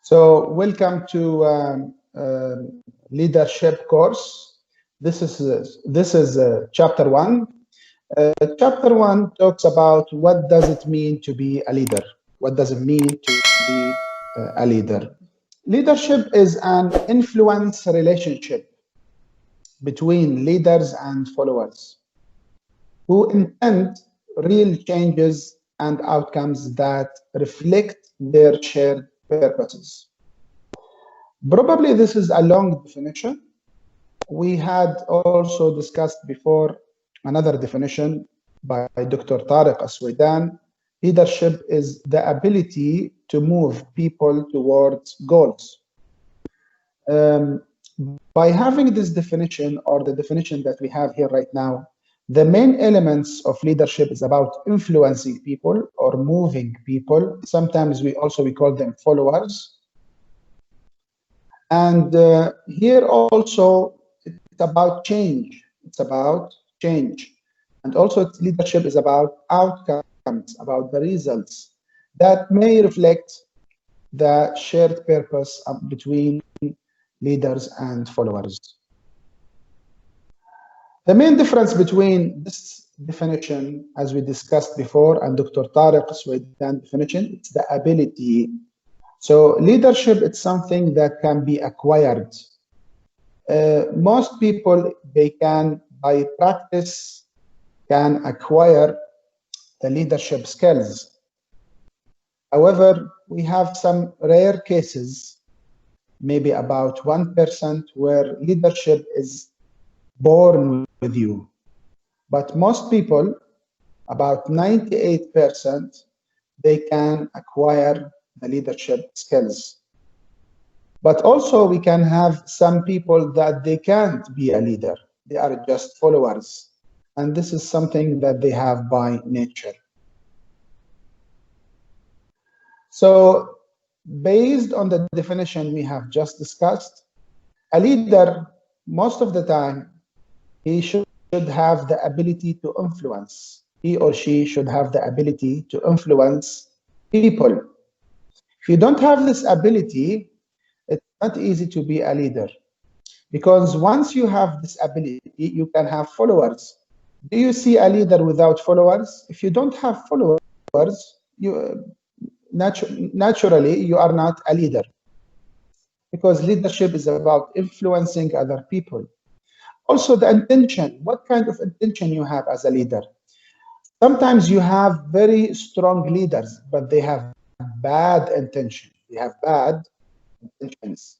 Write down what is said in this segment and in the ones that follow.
So welcome to leadership course. This is chapter one. Chapter one talks about what does it mean to be a leader. What does it mean to be a leader? Leadership is an influence relationship between leaders and followers who intend real changes and outcomes that reflect their shared purposes. Probably this is a long definition. We had also discussed before another definition by Dr. Tariq Aswedan. Leadership is the ability to move people towards goals. By having this definition, or the definition that we have here right now, the main elements of leadership is about influencing people or moving people. Sometimes we call them followers. And here also, it's about change. It's about change. And also leadership is about outcomes, about the results that may reflect the shared purpose between leaders and followers. The main difference between this definition, as we discussed before, and Dr. Tariq Swaydan definition, it's the ability. So leadership, it's something that can be acquired. Most people, they can, by practice, can acquire the leadership skills. However, we have some rare cases, maybe about 1%, where leadership is born with you. But most people, about 98%, they can acquire the leadership skills. But also we can have some people that they can't be a leader. They are just followers. And this is something that they have by nature. So based on the definition we have just discussed, a leader, most of the time, he should have the ability to influence. He or she should have the ability to influence people. If you don't have this ability, it's not easy to be a leader. Because once you have this ability, you can have followers. Do you see a leader without followers? If you don't have followers, naturally, you are not a leader. Because leadership is about influencing other people. Also, the intention, what kind of intention you have as a leader. Sometimes you have very strong leaders, but they have bad intention. They have bad intentions.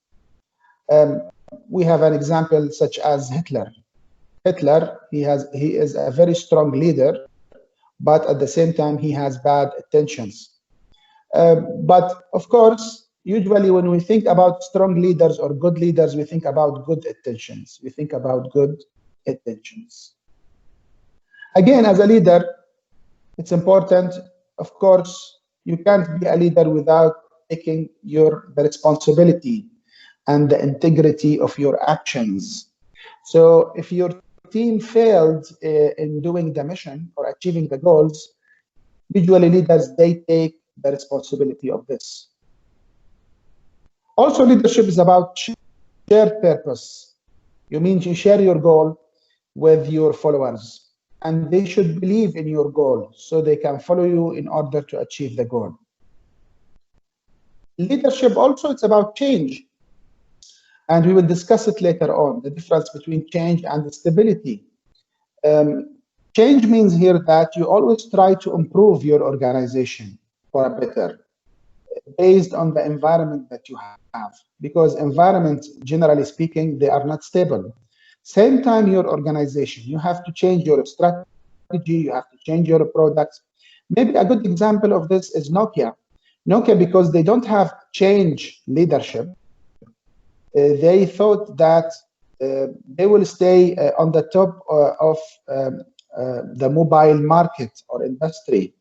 We have an example such as Hitler. Hitler, he is a very strong leader, but at the same time, he has bad intentions. But of course, usually when we think about strong leaders or good leaders, we think about good intentions. We think about good intentions. Again, as a leader, it's important, of course, you can't be a leader without taking the responsibility and the integrity of your actions. So if your team failed in doing the mission or achieving the goals, usually leaders, they take the responsibility of this. Also, leadership is about shared purpose. You mean you share your goal with your followers, and they should believe in your goal so they can follow you in order to achieve the goal. Leadership also, it's about change. And we will discuss it later on, the difference between change and stability. Change means here that you always try to improve your organization for a better, based on the environment that you have. Because environments, generally speaking, they are not stable. Same time, your organization, you have to change your strategy, you have to change your products. Maybe a good example of this is Nokia. Nokia, because they don't have change leadership, they thought that they will stay on the top of the mobile market or industry.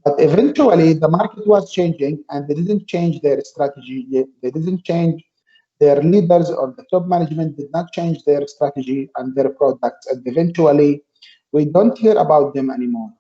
But eventually, the market was changing, and they didn't change their strategy. They didn't change their leaders, or the top management did not change their strategy and their products. And eventually, we don't hear about them anymore.